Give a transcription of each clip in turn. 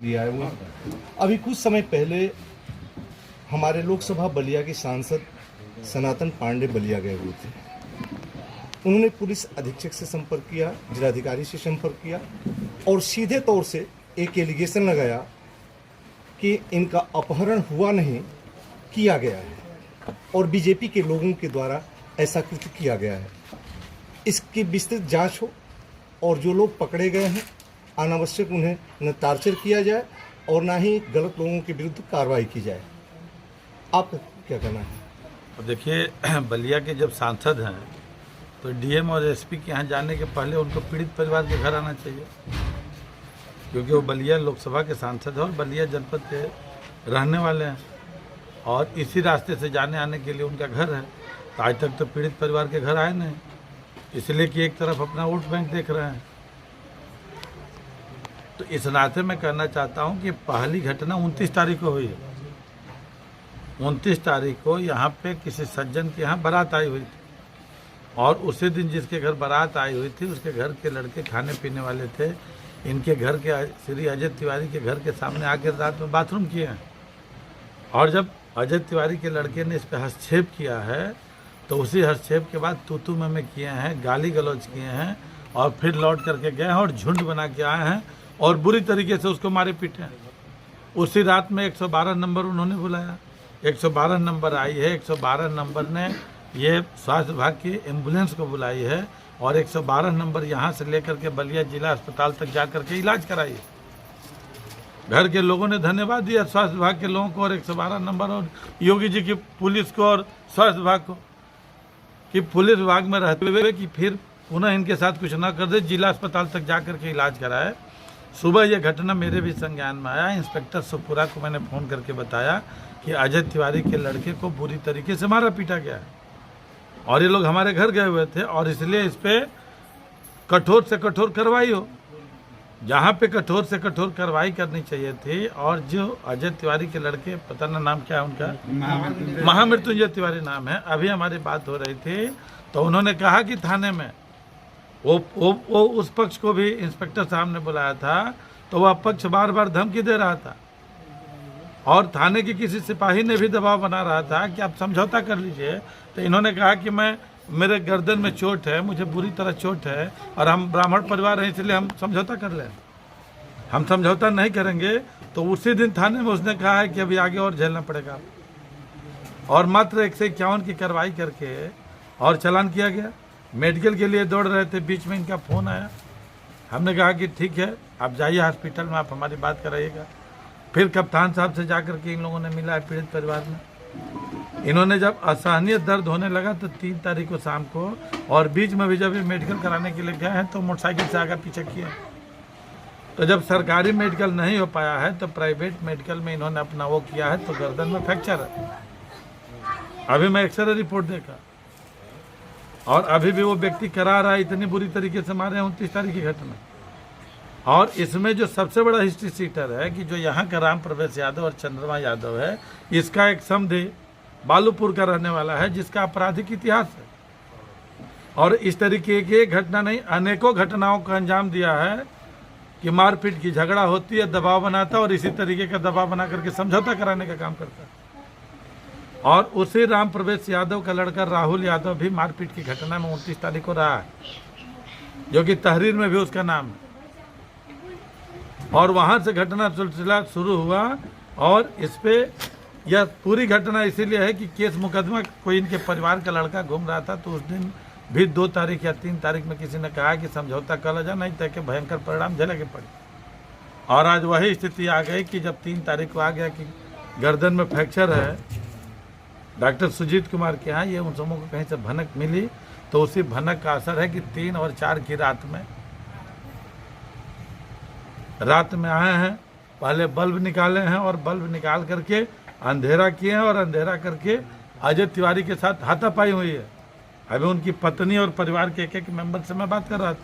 लिया है वो। अभी कुछ समय पहले हमारे लोकसभा बलिया के सांसद सनातन पांडे बलिया गए हुए थे। उन्होंने पुलिस अधीक्षक से संपर्क किया, जिलाधिकारी से संपर्क किया और सीधे तौर से एक एलिगेशन लगाया कि इनका अपहरण हुआ नहीं, किया गया है और बीजेपी के लोगों के द्वारा ऐसा कृत्य किया गया है। इसकी विस्तृत जांच हो और जो लोग पकड़े गए हैं अनावश्यक उन्हें न टार्चर किया जाए और ना ही गलत लोगों के विरुद्ध कार्रवाई की जाए। आप क्या कहना है? देखिए, बलिया के जब सांसद हैं तो डीएम और एसपी के यहाँ जाने के पहले उनको पीड़ित परिवार के घर आना चाहिए, क्योंकि वो बलिया लोकसभा के सांसद हैं और बलिया जनपद के रहने वाले हैं और इसी रास्ते से जाने आने के लिए उनका घर है। तो आज तक तो पीड़ित परिवार के घर आए नहीं, इसलिए कि एक तरफ अपना वोट बैंक देख रहे हैं। तो इस नाते मैं कहना चाहता हूं कि पहली घटना 29 तारीख को हुई है। 29 तारीख को यहाँ पे किसी सज्जन के यहाँ बारात आई हुई थी और उसी दिन जिसके घर बारात आई हुई थी उसके घर के लड़के खाने पीने वाले थे। इनके घर के श्री अजय तिवारी के घर के सामने आकर रात में बाथरूम किए हैं और जब अजय तिवारी के लड़के ने इस पर हस्तक्षेप किया है तो उसी हस्तक्षेप के बाद तू में किए हैं, गाली गलौज किए हैं और फिर लौट करके गए हैं और झुंड बना के आए हैं और बुरी तरीके से उसको मारे पीटे हैं। उसी रात में 112 नंबर उन्होंने बुलाया, 112 नंबर आई है। 112 नंबर ने ये स्वास्थ्य विभाग की एम्बुलेंस को बुलाई है और 112 नंबर यहाँ से लेकर के बलिया जिला अस्पताल तक जा करके इलाज कराई है। घर के लोगों ने धन्यवाद दिया स्वास्थ्य विभाग के लोगों को और 112 नंबर और योगी जी की पुलिस को और स्वास्थ्य विभाग को कि पुलिस विभाग में रहते हुए कि फिर पुनः इनके साथ कुछ ना कर दे, जिला अस्पताल तक जा करके इलाज कराए। सुबह यह घटना मेरे भी संज्ञान में आया। इंस्पेक्टर सुपुरा को मैंने फ़ोन करके बताया कि अजय तिवारी के लड़के को बुरी तरीके से मारा पीटा गया है और ये लोग हमारे घर गए हुए थे और इसलिए इस पर कठोर से कठोर कार्रवाई हो। जहाँ पे कठोर से कठोर कार्रवाई करनी चाहिए थी और जो अजय तिवारी के लड़के, पता ना नाम क्या है उनका, महामृत्युंजय तिवारी नाम है, अभी हमारी बात हो रही थी तो उन्होंने कहा कि थाने में वो उस पक्ष को भी इंस्पेक्टर साहब ने बुलाया था तो वह पक्ष बार बार धमकी दे रहा था और थाने के किसी सिपाही ने भी दबाव बना रहा था कि आप समझौता कर लीजिए। तो इन्होंने कहा कि मेरे गर्दन में चोट है, मुझे बुरी तरह चोट है और हम ब्राह्मण परिवार हैं इसलिए हम समझौता कर लें। हम समझौता नहीं करेंगे। तो उसी दिन थाने में उसने कहा है कि अभी आगे और झेलना पड़ेगा और मात्र 151 की कार्रवाई करके और चालान किया गया। मेडिकल के लिए दौड़ रहे थे, बीच में इनका फ़ोन आया। हमने कहा कि ठीक है, आप जाइए हॉस्पिटल में, आप हमारी बात कराइएगा। फिर कप्तान साहब से जाकर के इन लोगों ने मिला है पीड़ित परिवार में। इन्होंने जब असहनीय दर्द होने लगा तो 3 तारीख को शाम को और बीच में भी जब ये मेडिकल कराने के लिए गए हैं तो मोटरसाइकिल से आगे पीछे किए। तो जब सरकारी मेडिकल नहीं हो पाया है तो प्राइवेट मेडिकल में इन्होंने अपना वो किया है तो गर्दन में फ्रैक्चर है। अभी मैं एक्सरे रिपोर्ट देखा और अभी भी वो व्यक्ति करा रहा है। इतनी बुरी तरीके से मारे हैं 29 तारीख की घटना। और इसमें जो सबसे बड़ा हिस्ट्री सीटर है कि जो यहाँ का राम प्रवेश यादव और चंद्रमा यादव है, इसका एक समधी बालूपुर का रहने वाला है जिसका आपराधिक इतिहास है और इस तरीके की घटना नहीं अनेकों घटनाओं का अंजाम दिया है कि मारपीट की, झगड़ा होती है, दबाव बनाता है और इसी तरीके का दबाव बना करके समझौता कराने का काम करता है। और उसी राम प्रवेश यादव का लड़का राहुल यादव भी मारपीट की घटना में 29 तारीख को रहा है, जो कि तहरीर में भी उसका नाम है। और वहां से घटना सिलसिला शुरू हुआ और इस पे यह पूरी घटना इसीलिए है कि केस मुकदमा कोई इनके परिवार का लड़का घूम रहा था तो उस दिन भी 2 तारीख या 3 तारीख में किसी ने कहा कि समझौता कर जा, नहीं तय भयंकर परिणाम झेले के पड़े। और आज वही स्थिति आ गई कि जब 3 तारीख को आ गया कि गर्दन में फ्रैक्चर है डॉक्टर सुजीत कुमार के यहाँ, ये उन समूह को कहीं से भनक मिली तो उसी भनक का असर है कि 3 और 4 की रात में आए हैं। पहले बल्ब निकाले हैं और बल्ब निकाल करके अंधेरा किए हैं और अंधेरा करके अजय तिवारी के साथ हाथापाई हुई है। अभी उनकी पत्नी और परिवार के एक मेंबर से मैं बात कर रहा था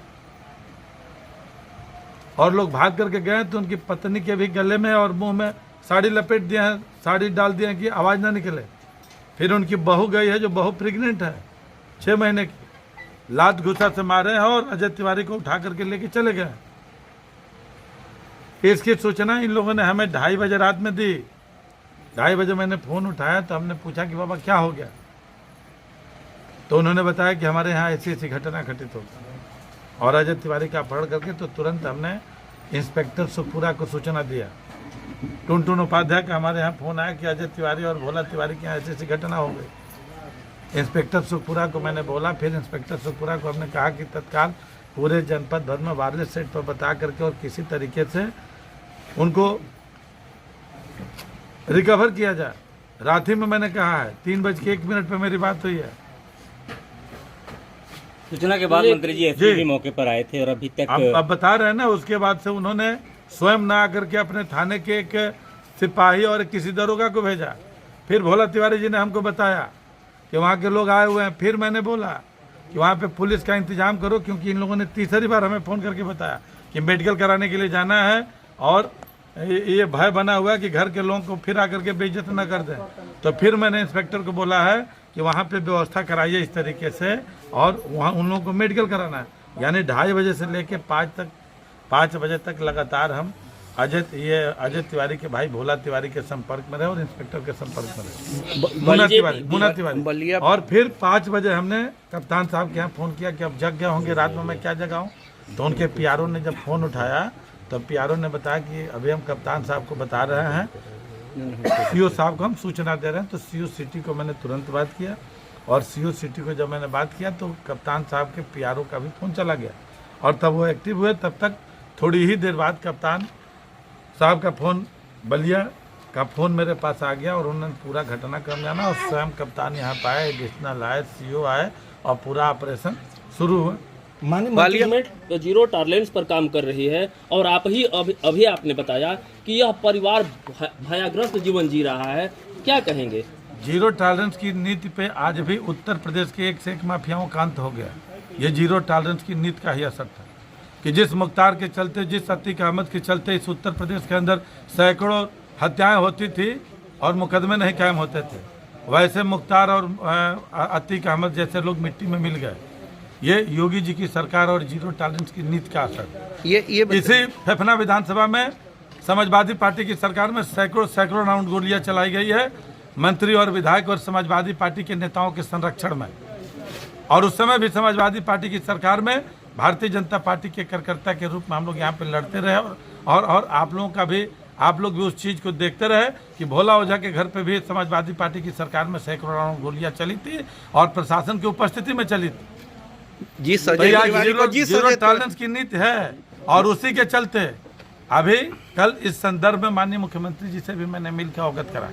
और लोग भाग करके गए तो उनकी पत्नी के भी गले में और मुंह में साड़ी लपेट दिए हैं, साड़ी डाल दिए हैं कि आवाज़ ना निकले। फिर उनकी बहू गई है जो बहू प्रेग्नेंट है 6 महीने की, लात घुसा से मारे हैं और अजय तिवारी को उठा करके लेके चले गए। इसकी सूचना इन लोगों ने हमें 2:30 बजे रात में दी। 2:30 बजे मैंने फ़ोन उठाया तो हमने पूछा कि बाबा क्या हो गया, तो उन्होंने बताया कि हमारे यहाँ ऐसी ऐसी घटना घटित होती है और अजय तिवारी का अपहरण करके, तो तुरंत हमने इंस्पेक्टर सुखपुरा को सूचना दिया। टुनटुन उपाध्याय का हमारे यहाँ फ़ोन आया कि अजय तिवारी और भोला तिवारी की यहाँ ऐसी ऐसी घटना हो गई। इंस्पेक्टर सुखपुरा को मैंने बोला, फिर इंस्पेक्टर सुखपुरा को हमने कहा कि तत्काल पूरे जनपद भर में वायरलेस सेट पर बता करके और किसी तरीके से उनको रिकवर किया जाए। रात ही में मैंने कहा है, 3:01 पर मेरी बात हुई है। सूचना के बाद मंत्री जी एसपी भी मौके पर आए थे और अभी तक अब बता रहे हैं ना, उसके बाद से उन्होंने स्वयं ना आकर के अपने थाने के एक सिपाही और किसी दरोगा को भेजा। फिर भोला तिवारी जी ने हमको बताया कि वहाँ के लोग आए हुए हैं। फिर मैंने बोला कि वहाँ पे पुलिस का इंतजाम करो, क्योंकि इन लोगों ने तीसरी बार हमें फ़ोन करके बताया कि मेडिकल कराने के लिए जाना है और ये भय बना हुआ है कि घर के लोगों को फिर आकर के बेइज्जत न कर दें। तो फिर मैंने इंस्पेक्टर को बोला है कि वहाँ पे व्यवस्था कराइए इस तरीके से, और वहाँ उन लोगों को मेडिकल कराना है। यानी 2:30 बजे से लेके 5 बजे तक लगातार हम अजय तिवारी के भाई भोला तिवारी के संपर्क में रहे और इंस्पेक्टर के संपर्क में रहे, मुन्ना तिवारी। और फिर 5 बजे हमने कप्तान साहब के यहाँ फ़ोन किया कि अब जग गए होंगे, रात में मैं क्या जगाऊँ। तो उनके पीआरओ ने जब फ़ोन उठाया तब पीआरओ ने बताया कि अभी हम कप्तान साहब को बता रहे हैं, सीओ साहब को हम सूचना दे रहे हैं। तो सीओ सिटी को मैंने तुरंत बात किया और सीओ सिटी को जब मैंने बात किया तो कप्तान साहब के पीआरओ का भी फ़ोन चला गया और तब वो एक्टिव हुए। तब तक थोड़ी ही देर बाद कप्तान साहब का फ़ोन, बलिया का फ़ोन मेरे पास आ गया और उन्होंने पूरा घटनाक्रम जाना और स्वयं कप्तान यहाँ पे आए, एडिशनल आए, सीओ आए और पूरा ऑपरेशन शुरू हुआ। मैनेजमेंट जीरो टॉलरेंस पर काम कर रही है और आप ही अभी आपने बताया कि यह परिवार भयाग्रस्त जीवन जी रहा है, क्या कहेंगे? जीरो टॉलरेंस की नीति पे आज भी उत्तर प्रदेश के एक से एक माफियाओं का अंत हो गया। ये जीरो टॉलरेंस की नीति का ही असर था कि जिस मुख्तार के चलते, जिस अतीक अहमद के चलते इस उत्तर प्रदेश के अंदर सैकड़ों हत्याएं होती थी और मुकदमे नहीं कायम होते थे, वैसे मुख्तार और अतीक अहमद जैसे लोग मिट्टी में मिल गए। ये योगी जी की सरकार और जीरो टॉलरेंस की नीति का असर। इसी फेफना विधानसभा में समाजवादी पार्टी की सरकार में सैकड़ों राउंड गोलियां चलाई गई है मंत्री और विधायक और समाजवादी पार्टी के नेताओं के संरक्षण में। और उस समय भी समाजवादी पार्टी की सरकार में भारतीय जनता पार्टी के कार्यकर्ता के रूप में हम लोग यहाँ पे लड़ते रहे और आप लोग भी उस चीज़ को देखते रहे कि भोला ओझा के घर पे भी समाजवादी पार्टी की सरकार में सैकड़ों राउंड गोलियां चली थी और प्रशासन की उपस्थिति में चली थी। जीरो टॉलरेंस की नीति है और उसी के चलते अभी कल इस संदर्भ में माननीय मुख्यमंत्री जी से भी मैंने मिलकर अवगत करा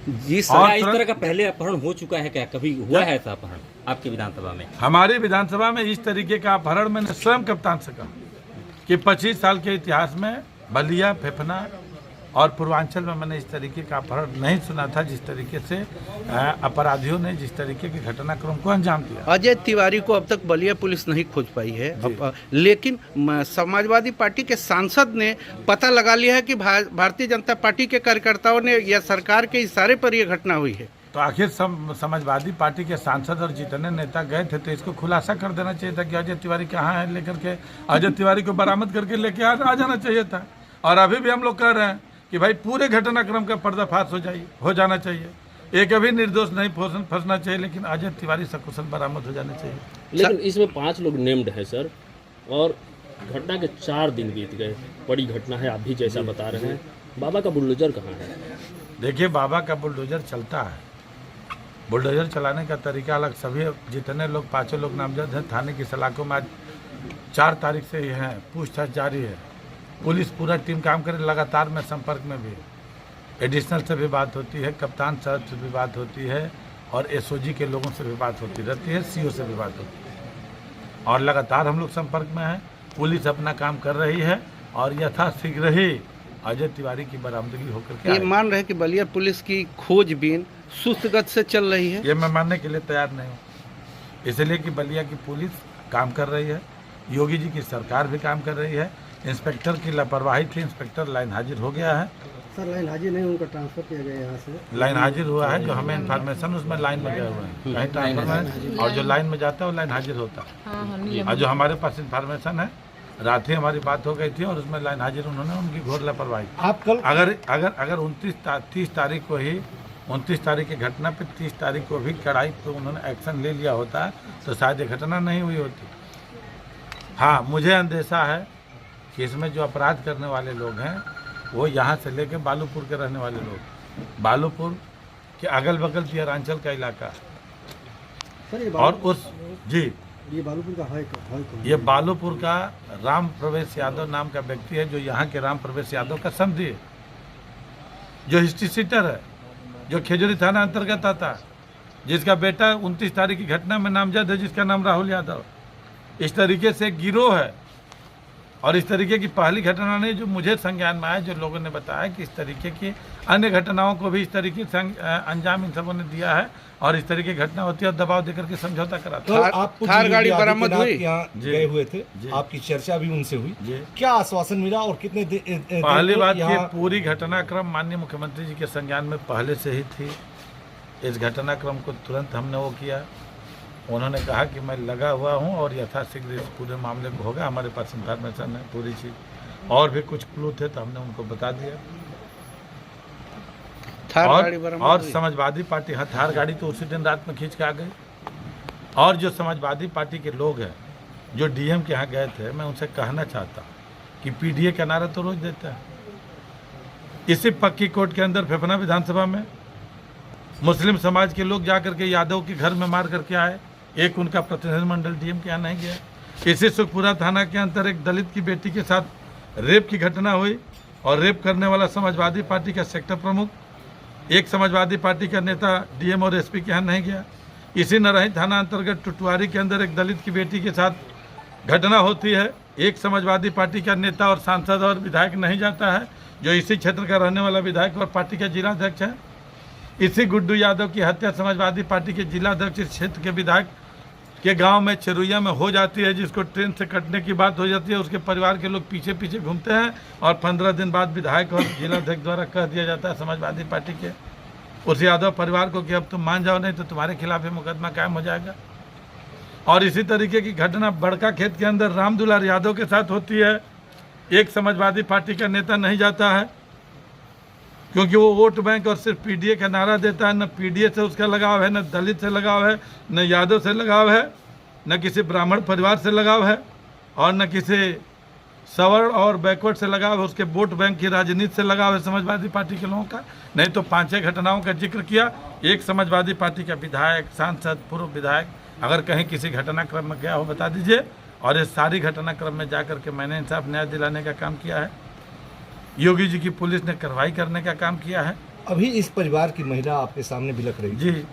जी। सर इस तरह का पहले अपहरण हो चुका है क्या, कभी हुआ है ऐसा अपहरण आपकी विधानसभा में? हमारी विधानसभा में इस तरीके का अपहरण मैंने स्वयं कप्तान से कहा कि 25 साल के इतिहास में बलिया, फेफना और पूर्वांचल में मैंने इस तरीके का अपहरण नहीं सुना था, जिस तरीके से अपराधियों ने जिस तरीके के घटनाक्रम को अंजाम दिया। अजय तिवारी को अब तक बलिया पुलिस नहीं खोज पाई है, लेकिन समाजवादी पार्टी के सांसद ने पता लगा लिया है कि भारतीय जनता पार्टी के कार्यकर्ताओं ने या सरकार के इशारे पर यह घटना हुई है। तो आखिर समाजवादी पार्टी के सांसद और जितने नेता गए थे तो इसको खुलासा कर देना चाहिए था कि अजय तिवारी कहाँ है, लेकर के अजय तिवारी को बरामद करके लेके आ जाना चाहिए था। और अभी भी हम लोग कह रहे हैं कि भाई पूरे घटनाक्रम का पर्दाफाश हो जाना चाहिए, एक अभी निर्दोष नहीं फंसना चाहिए, लेकिन अजय तिवारी सकुशल बरामद हो जाना चाहिए। लेकिन इसमें 5 लोग नेम्ड है सर, और घटना के 4 दिन बीत गए, बड़ी घटना है, आप भी जैसा बता रहे हैं। बाबा का बुलडोजर कहाँ है? देखिए, बाबा का बुलडोजर चलता है, बुलडोजर चलाने का तरीका अलग। सभी जितने लोग 5 लोग नामजद हैं थाने की सलाखों में आज 4 तारीख से ही हैं, पूछताछ जारी है, पुलिस पूरा टीम काम करे, लगातार मैं संपर्क में भी, एडिशनल से भी बात होती है, कप्तान साहब से भी बात होती है और एसओजी के लोगों से भी बात होती रहती है, सीओ से भी बात होती है और लगातार हम लोग संपर्क में हैं। पुलिस अपना काम कर रही है और यथाशीघ्र ही अजय तिवारी की बरामदगी होकर के ये मान रहे कि बलिया पुलिस की खोजबीन सुस्त गति से चल रही है। ये मैं मानने के लिए तैयार नहीं हूँ, इसलिए कि बलिया की पुलिस काम कर रही है, योगी जी की सरकार भी काम कर रही है। इंस्पेक्टर की लापरवाही थी, इंस्पेक्टर लाइन हाजिर हो गया है। सर लाइन हाजिर नहीं, उनका ट्रांसफर किया गया यहाँ से। लाइन हाजिर हुआ है, जो हमें इन्फॉर्मेशन उसमें लाइन में गए हुए हैं, कहीं ट्रांसफर में, और जो लाइन में जाता है वो लाइन हाजिर होता है। और जो हमारे पास इन्फॉर्मेशन है रात ही हमारी बात हो गई थी और उसमें लाइन हाजिर उन्होंने उनकी घोर लापरवाही। आप कल अगर 30 तारीख को ही 29 तारीख की घटना पे 30 तारीख को भी कड़ाई पे उन्होंने एक्शन ले लिया होता तो शायद ये घटना नहीं हुई होती। हाँ, मुझे अंदेशा है कि इसमें जो अपराध करने वाले लोग हैं वो यहाँ से लेके बालूपुर के रहने वाले लोग, बालूपुर के अगल बगल दियारांचल का इलाका सर ये और उस जी ये बालूपुर का है कौन? ये बालूपुर का राम प्रवेश यादव नाम का व्यक्ति है, जो यहाँ के राम प्रवेश यादव का समधी है, जो हिस्ट्री सीटर है, जो खेजूरी थाना अंतर्गत आता, जिसका बेटा 29 तारीख की घटना में नामजद है, जिसका नाम राहुल यादव। इस तरीके से गिरोह है और इस तरीके की पहली घटना नहीं जो मुझे संज्ञान में आया, जो लोगों ने बताया कि इस तरीके की अन्य घटनाओं को भी इस तरीके से अंजाम इन सबों ने दिया है और इस तरीके की घटना होती है और दबाव देकर के समझौता कराता कल है। आप कुछ थार गाड़ी योगी बरामद आदित्यनाथ हुई? के यहाँ जी। गए हुए थे, जी। आपकी चर्चा भी उनसे हुई, जी। क्या आश्वासन मिला और कितने पहली बात ये पूरी घटनाक्रम माननीय मुख्यमंत्री जी के संज्ञान में पहले से ही थी। इस घटनाक्रम को तुरंत हमने वो किया। उन्होंने कहा कि मैं लगा हुआ हूँ और यथाशीघ्र इस पूरे मामले को होगा, हमारे पास इंफॉर्मेशन है पूरी चीज़ और भी कुछ क्लू थे तो हमने उनको बता दिया। थार गाड़ी बरामद और हुई? समाजवादी पार्टी, हाँ, थार गाड़ी तो उसी दिन रात में खींच के आ गई। और जो समाजवादी पार्टी के लोग हैं जो डीएम के यहाँ गए थे, मैं उनसे कहना चाहता हूँ कि पीडीए का नारा तो रोज देता है। इसी पक्की कोट के अंदर फेफना विधानसभा में मुस्लिम समाज के लोग जाकर के यादव के घर में मार करके आए, एक उनका प्रतिनिधिमंडल डीएम के यहाँ नहीं गया। इसी सुखपुरा थाना के अंदर एक दलित की बेटी के साथ रेप की घटना हुई और रेप करने वाला समाजवादी पार्टी का सेक्टर प्रमुख, एक समाजवादी पार्टी का नेता डीएम और एसपी के यहाँ नहीं गया। इसी नरही थाना अंतर्गत टुटवारी के अंदर एक दलित की बेटी के साथ घटना होती है, एक समाजवादी पार्टी का नेता और सांसद और विधायक नहीं जाता है, जो इसी क्षेत्र का रहने वाला विधायक और पार्टी का जिलाध्यक्ष है। इसी गुड्डू यादव की हत्या समाजवादी पार्टी के जिलाध्यक्ष इस क्षेत्र के विधायक के गांव में चेरुइया में हो जाती है, जिसको ट्रेन से कटने की बात हो जाती है। उसके परिवार के लोग पीछे पीछे घूमते हैं और 15 दिन बाद विधायक और जिलाध्यक्ष द्वारा कह दिया जाता है समाजवादी पार्टी के उस यादव परिवार को कि अब तुम मान जाओ नहीं तो तुम्हारे खिलाफ मुकदमा कायम हो जाएगा। और इसी तरीके की घटना बड़का खेत के अंदर रामदुलार यादव के साथ होती है। एक समाजवादी पार्टी का नेता नहीं जाता है क्योंकि वो वोट बैंक और सिर्फ पीडीए का नारा देता है। न पीडीए से उसका लगाव है, न दलित से लगाव है, न यादव से लगाव है, न किसी ब्राह्मण परिवार से लगाव है और न किसी सवर्ण और बैकवर्ड से लगाव है। उसके वोट बैंक की राजनीति से लगाव है समाजवादी पार्टी के लोगों का। नहीं तो 5-6 घटनाओं का जिक्र किया। एक समाजवादी पार्टी का विधायक, सांसद, पूर्व विधायक अगर कहीं किसी घटनाक्रम में गया हो बता दीजिए। और इस सारी घटनाक्रम में जाकर के मैंने इंसाफ न्याय दिलाने का काम किया है। योगी जी की पुलिस ने कार्रवाई करने का काम किया है। अभी इस परिवार की महिला आपके सामने बिलख रही जी, थी,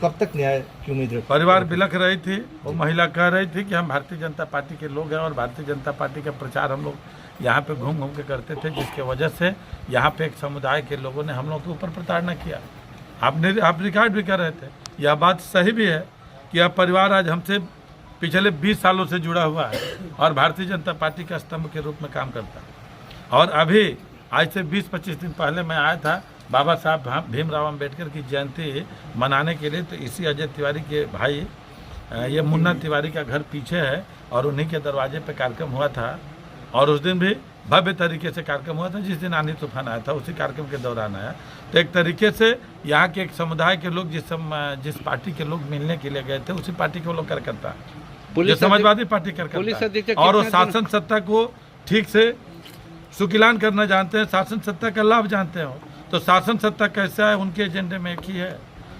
कब तक न्याय की उम्मीद रखते? परिवार बिलख रही थी। वो महिला कह रही थी कि हम भारतीय जनता पार्टी के लोग हैं और भारतीय जनता पार्टी का प्रचार हम लोग यहाँ पे घूम घूम के करते थे, जिसके वजह से यहाँ पे एक समुदाय के लोगों ने हम लोग के ऊपर प्रताड़ना किया। आप रिकॉर्ड भी कर रहे थे। यह बात सही भी है कि यह परिवार आज हमसे पिछले 20 सालों से जुड़ा हुआ है और भारतीय जनता पार्टी का स्तंभ के रूप में काम करता है। और अभी आज से 20-25 दिन पहले मैं आया था बाबा साहब भीमराव अंबेडकर की जयंती मनाने के लिए। तो इसी अजय तिवारी के भाई ये मुन्ना तिवारी का घर पीछे है और उन्हीं के दरवाजे पे कार्यक्रम हुआ था। और उस दिन भी भव्य तरीके से कार्यक्रम हुआ था। जिस दिन आंधी तूफान आया था उसी कार्यक्रम के दौरान आया। तो एक तरीके से यहाँ के एक समुदाय के लोग जिस पार्टी के लोग मिलने के लिए गए थे उसी पार्टी के लोग कार्यकर्ता है, जो समाजवादी पार्टी कार्यकर्ता है। और वो शासन सत्ता को ठीक से सुकिलान करना जानते हैं, शासन सत्ता का लाभ जानते हो। तो शासन सत्ता कैसा है उनके एजेंडे में एक ही है,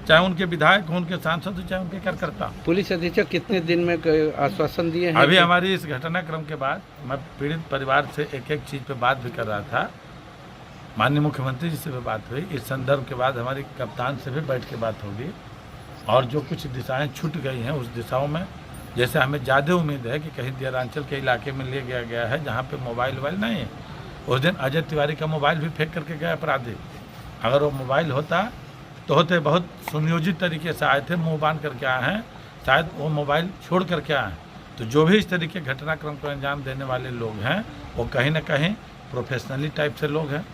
चाहे उनके विधायक हो, उनके सांसद हो, चाहे उनके कार्यकर्ता हो। पुलिस अधीक्षक कितने दिन में आश्वासन दिए हैं? अभी हमारी इस घटनाक्रम के बाद मैं पीड़ित परिवार से एक एक चीज़ पे बात भी कर रहा था। माननीय मुख्यमंत्री जी से भी बात हुई। इस संदर्भ के बाद हमारी कप्तान से भी बैठ के बात होगी और जो कुछ दिशाएं छूट गई हैं उस दिशाओं में, जैसे हमें ज़्यादा उम्मीद है कि कहीं दियारांचल के इलाके में ले गया है जहाँ पे मोबाइल नहीं है। उस दिन अजय तिवारी का मोबाइल भी फेंक करके गए अपराधी। अगर वो मोबाइल होता तो होते बहुत सुनियोजित तरीके से आए थे, मुंह बांध करके आए हैं, शायद वो मोबाइल छोड़ करके आए हैं। तो जो भी इस तरीके घटनाक्रम को अंजाम देने वाले लोग हैं वो कहीं ना कहीं प्रोफेशनली टाइप से लोग हैं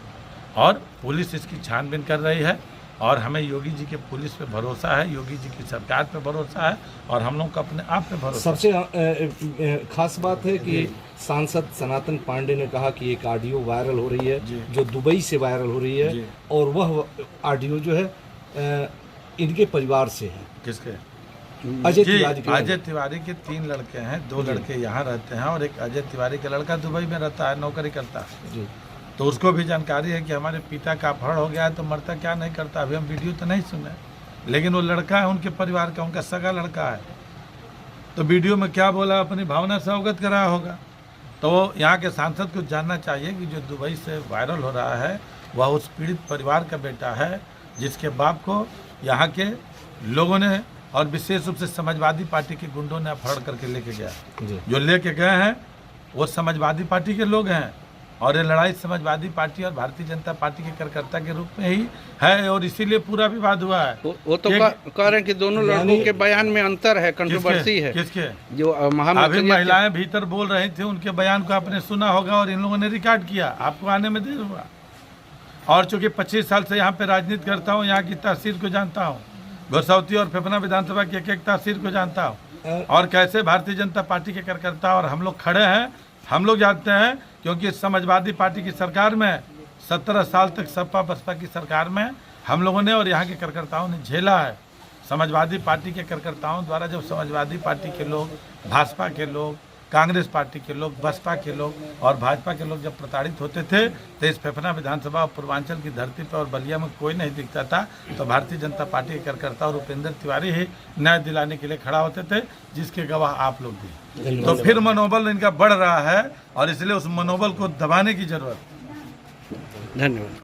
और पुलिस इसकी छानबीन कर रही है। और हमें योगी जी के पुलिस पे भरोसा है, योगी जी की सरकार पे भरोसा है और हम लोग को अपने आप पे भरोसा है। सबसे खास बात है कि सांसद सनातन पांडे ने कहा कि एक ऑडियो वायरल हो रही है जो दुबई से वायरल हो रही है और वह ऑडियो जो है इनके परिवार से है। किसके? अजय तिवारी के। अजय तिवारी के 3 लड़के हैं, 2 लड़के यहाँ रहते हैं और एक अजय तिवारी का लड़का दुबई में रहता है, नौकरी करता है। जी। तो उसको भी जानकारी है कि हमारे पिता का अपहरण हो गया है, तो मरता क्या नहीं करता। अभी हम वीडियो तो नहीं सुने, लेकिन वो लड़का है उनके परिवार का, उनका सगा लड़का है। तो वीडियो में क्या बोला, अपनी भावना से अवगत कराया होगा। तो यहाँ के सांसद को जानना चाहिए कि जो दुबई से वायरल हो रहा है वह उस पीड़ित परिवार का बेटा है, जिसके बाप को यहाँ के लोगों ने और विशेष रूप से समाजवादी पार्टी के गुंडों ने अपहरण करके लेके गया। जो लेके गए हैं वो समाजवादी पार्टी के लोग हैं और ये लड़ाई समाजवादी पार्टी और भारतीय जनता पार्टी के कार्यकर्ता के रूप में ही है और इसीलिए पूरा विवाद हुआ है। वो तो कह रहे हैं कि दोनों लड़कों के बयान में अंतर है, कंट्रोवर्सी है। किसके? जो अभी महिलाएं भीतर बोल रही थी, उनके बयान को आपने सुना होगा और इन लोगों ने रिकॉर्ड किया, आपको आने में देर हुआ। और चूंकि 25 साल से यहाँ पे राजनीति करता हूँ, यहाँ की तहसील को जानता हूँ, गोसावती और फेफना विधानसभा की एक तहसील को जानता हूँ और कैसे भारतीय जनता पार्टी के कार्यकर्ता और हम लोग खड़े हैं, हम लोग जानते हैं। क्योंकि समाजवादी पार्टी की सरकार में 17 साल तक सपा बसपा की सरकार में हम लोगों ने और यहाँ के कार्यकर्ताओं ने झेला है। समाजवादी पार्टी के कार्यकर्ताओं द्वारा जब समाजवादी पार्टी के लोग, भाजपा के लोग, कांग्रेस पार्टी के लोग, बसपा के लोग और भाजपा के लोग जब प्रताड़ित होते थे तो इस फेफना विधानसभा और पूर्वांचल की धरती पर और बलिया में कोई नहीं दिखता था। तो भारतीय जनता पार्टी के कार्यकर्ता और उपेंद्र तिवारी ही न्याय दिलाने के लिए खड़ा होते थे, जिसके गवाह आप लोग थे। तो फिर मनोबल इनका बढ़ रहा है और इसलिए उस मनोबल को दबाने की जरूरत। धन्यवाद।